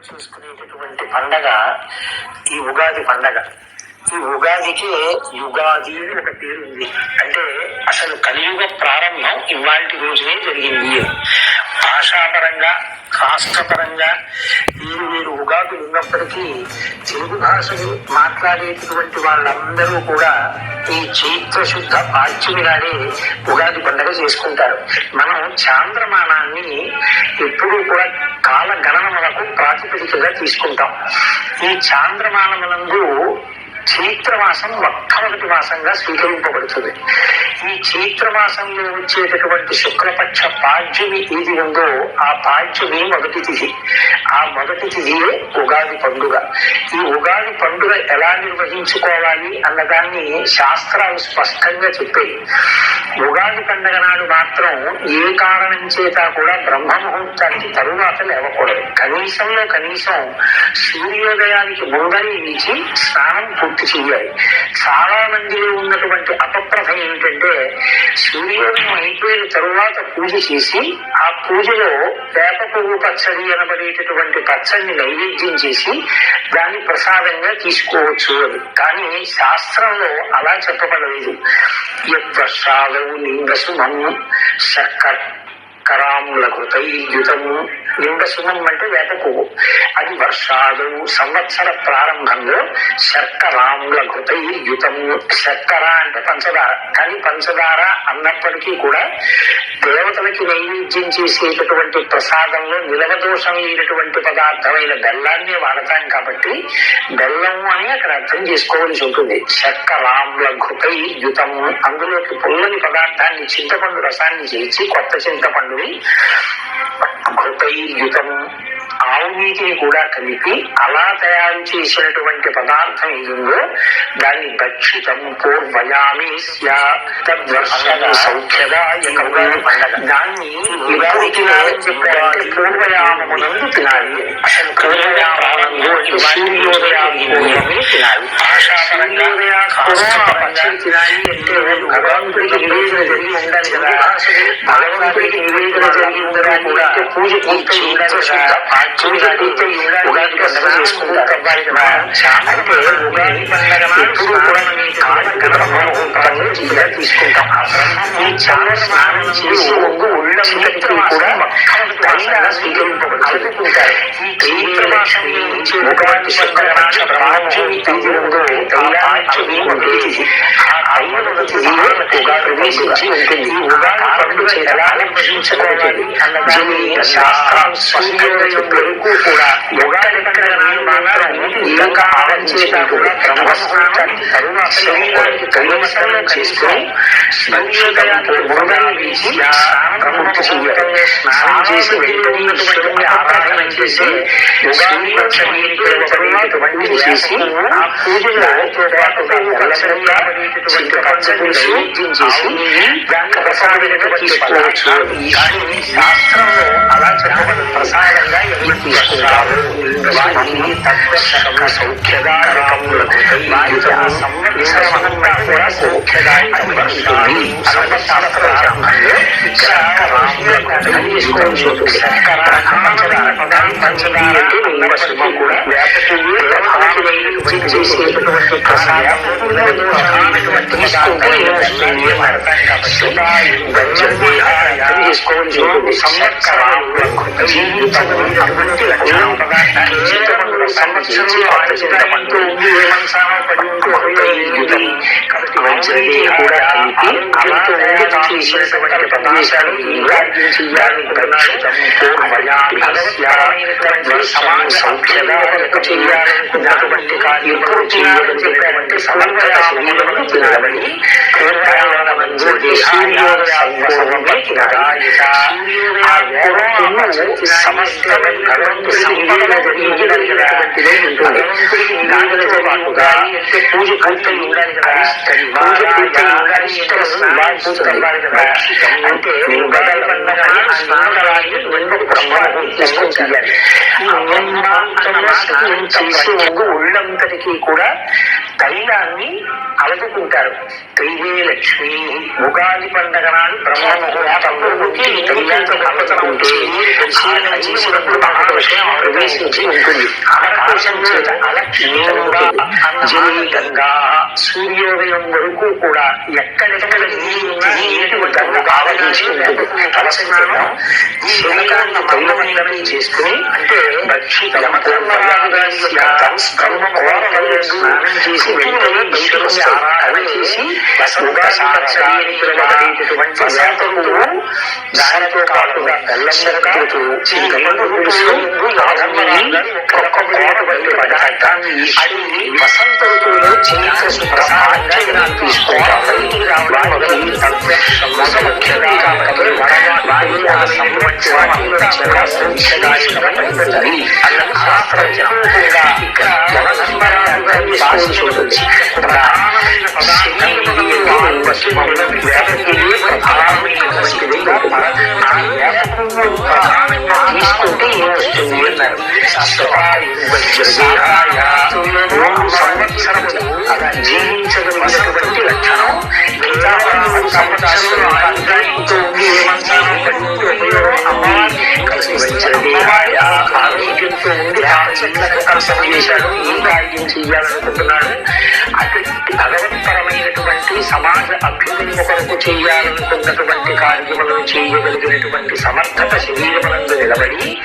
చేసుకునేటటువంటి పండగ ఈ ఉగాది పండగ. ఈ ఉగాదికి యుగాది అని ఒక పేరు ఉంది. అంటే అసలు కలియుగ ప్రారంభం ఇవాల్టి రోజునే జరిగింది. భాషాపరంగా రాష్ట్రపరంగా వేరు ఉగాదులు ఉన్నప్పటికీ తెలుగు భాషను మాట్లాడేటటువంటి వాళ్ళందరూ కూడా ఈ చైత్ర శుద్ధ పాడ్యమి నాడే ఉగాది పండుగ చేసుకుంటారు. మనం చాంద్రమానాన్ని ఎప్పుడూ కూడా కాల గణనములకు ప్రాతిపదికగా తీసుకుంటాం. ఈ చాంద్రమానమునందు చైత్రమాసం మొట్టమొదటి మాసంగా స్వీకరింపబడుతుంది. ఈ చైత్రమాసంలో వచ్చేటటువంటి శుక్లపక్ష పాడ్యమి ఏది ఉందో ఆ పాడ్యమి మొదటి తిథి. ఆ మొదటి తిథియే ఉగాది పండుగ. ఈ ఉగాది పండుగ ఎలా నిర్వహించుకోవాలి అన్నదాన్ని శాస్త్రాలు స్పష్టంగా చెప్పాయి. ఉగాది పండుగ నాడు మాత్రం ఏ కారణం చేత కూడా బ్రహ్మ ముహూర్తానికి తరువాత లేవకూడదు. కనీసంలో కనీసం సూర్యోదయానికి ముందరే ఇచ్చి స్నానం పూర్తి చేయాలి. చాలా మందిలో ఉన్నటువంటి అపప్రథ ఏమిటంటే సూర్యోదయం అయిపోయిన తరువాత పూజ చేసి ఆ పూజలో వేప పువ్వు పచ్చడి అనబడేటటువంటి పచ్చడిని నైవేద్యం చేసి దాన్ని ప్రసాదంగా తీసుకోవచ్చు అని. కానీ శాస్త్రంలో అలా చెప్పబడలేదు. యద్వర్షాదవు లింగసుమం శర్కరాంలకృతైర్యుతము. లింగసుమం అంటే వేప పువ్వు. అది వర్షాదవు సంవత్సర ప్రారంభంలో శర్కరాంలకృతైర్యుతము. శర్కర అంటే పంచదార. కానీ పంచదార అన్నప్పటికీ కూడా దేవతలకి నైవేద్యం చేసేటటువంటి ప్రసాదంలో నిలవదోషం లేనటువంటి పదార్థమైన బెల్లాన్నే వాడతాం కాబట్టి బెల్లము అని అక్కడ అర్థం చేసుకోవాల్సి ఉంటుంది. శర్కరాంలకృతైర్యుతం. అందులోకి పుల్లని పదార్థాన్ని చింతపండు రసాన్ని చేర్చి కొత్త చింతపండుని ఘృతైర్యుతం ఆవు నీటిని కూడా కలిపి అలా తయారు చేసినటువంటి పదార్థం ఏదో దాన్ని భక్షితం పూర్వయామి దాన్ని ఇవాళ చెప్పారంటే పూర్వయామమునందు తినాలి. అసలు పూర్వయామంలో సూర్యోదయాన్ని తినాలి. తినాలి అంటే భగవంతుడికి నివేదన జరిగి ఉండాలి కదా. భగవంతుడికి నివేదన జరిగి ఉండగా కూడా పూజ పూర్తి ఉండాలి కదా. పూజ పూర్తి ఉగాది పండుగ చేసుకుంటారు. అంటే ఉగాది పండుగ ఎప్పుడు కూడా తీసుకుంటాం. ఈ చాలా స్నానం చేసి ముందు ఒళ్ళంతటికి కూడా పైన స్వీకరింపబడుతుంటారు. ఈ చైత్ర మాసంలో నుంచి ఉగాది శుక్రపక్ష ప్రారంభం తిరిగి ఉందో తైలాచ్యమి మొదటి ప్రవేశించి ఉంటుంది. ఈ ఉగాది పండుగ ఎలా నిర్వహించుకోవాలి అన్నదాన్ని శాస్త్రాలు స్పష్టంగా చెప్పేందుకు కూడా ఉగాది పండుగ మాత్రం ఏ కాలం చేత కూడా బ్రహ్మస్నానానికి తరువాత శరీరానికి కైవసంలో చేసుకుని సూర్యోదయానికి ముందర వేసి పూర్తి చేయాలి. స్నానం చేసి వెంటనే ఆరాధన చేసి ఉగాది పచ్చడిని చేసి ఆ పూజలో పచ్చడిని నైవేద్యం చేసి దాన్ని ప్రసాదంగా తీసుకోవచ్చు. కానీ శాస్త్రంలో అలా చెప్పబడి ప్రసాదంగా ఎవరు తీసుకుంటారు వాటిని తత్వ సౌఖ్యదాయకములకు వారికి ఆ సంవత్సరమంతా కూడా సౌఖ్యదాయకం ఉంటుంది. సర్వశాస్త్రంలో తీసుకోవచ్చు. శర్కర పంచదార అంటే నిమ్మసుమ కూడా వేప పువ్వు ప్రధానకి నైవేద్యం చేసేటటువంటి ప్రసాదం తీసుకుంటే ఏమవుతుంది పడతాం కాబట్టి అర్థం చేసుకోవాల్సి ఉంటుంది. సంవత్సరాలు జీవించగలిగినటువంటి లక్షణం సంవత్సరంలో చింతపండు కాబట్టి మంచిది కూడా కలిపి అలా చేసేటువంటి ప్రదేశాలు సమాజ సౌఖ్యగా చేయాలనుకున్నటువంటి ఎప్పుడు చేయాలని చెప్పారంటే సమగ్ర శరీరమును తినాలని సమస్తమైన భగవంతుడికి సంపదన జరిగించగలిగినటువంటిదే ఉంటుంది. దానితో పాటుగా పూజ పూర్తి ఉండాలి కదా. పూజ పూర్తి ఉండాలి కదా. అంటే ఉగాది పండుగ స్నానాన్ని వెంటనే బ్రహ్మముహూర్తం చేయాలి. చేసే ముందు ఒళ్ళంతటికీ కూడా తైలాన్ని అలదుకుంటారు. తైలే లక్ష్మి. ఉగాది పండగ నాడు బ్రహ్మ ముహూర్తంలో తైలాన్ని అలదుకుంటే చేసినప్పుడు మహావిషయం ప్రవేశించి ఉంటుంది. ఆకాశం చేత అలక్ష్మీగా గంగా సూర్యోదయం వరకు కూడా ఎక్కడెక్కడ నీటి గంగ ఆవరించి ఉంటుంది. తలస్నానం శరీరాన్ని తైలమందరం చేసుకుని అంటే బ్రహ్మ ముహూర్తంలో స్నానం చేసి వెంటనే బయటకు ఆరాధన చేసి దానితో పాటుగా బెల్లం ముక్కలతో పదార్థాన్ని వసంత ఋతువులో చైత్ర ప్రసాదంగా తీసుకుంటారు. తీసుకుంటే ఏమొస్తుంది అన్నారు. సంవత్సరములు జీవించగలిగినటువంటి లక్షణం. మిగతా సంవత్సరంలో ఆరోగ్యంతో ఉండి ఏమంటారు ఆరోగ్యంతో ఉండి కర్తవ్యం చేశాడు. ఏం కార్యం చెయ్యాలనుకుంటున్నాడు? అటు భగవత్పరమైనటువంటి సమాజ అభ్యుదయ కొరకు చేయాలనుకున్నటువంటి కార్యములను చేయగలిగినటువంటి సమర్థత శరీరమునందు నిలబడి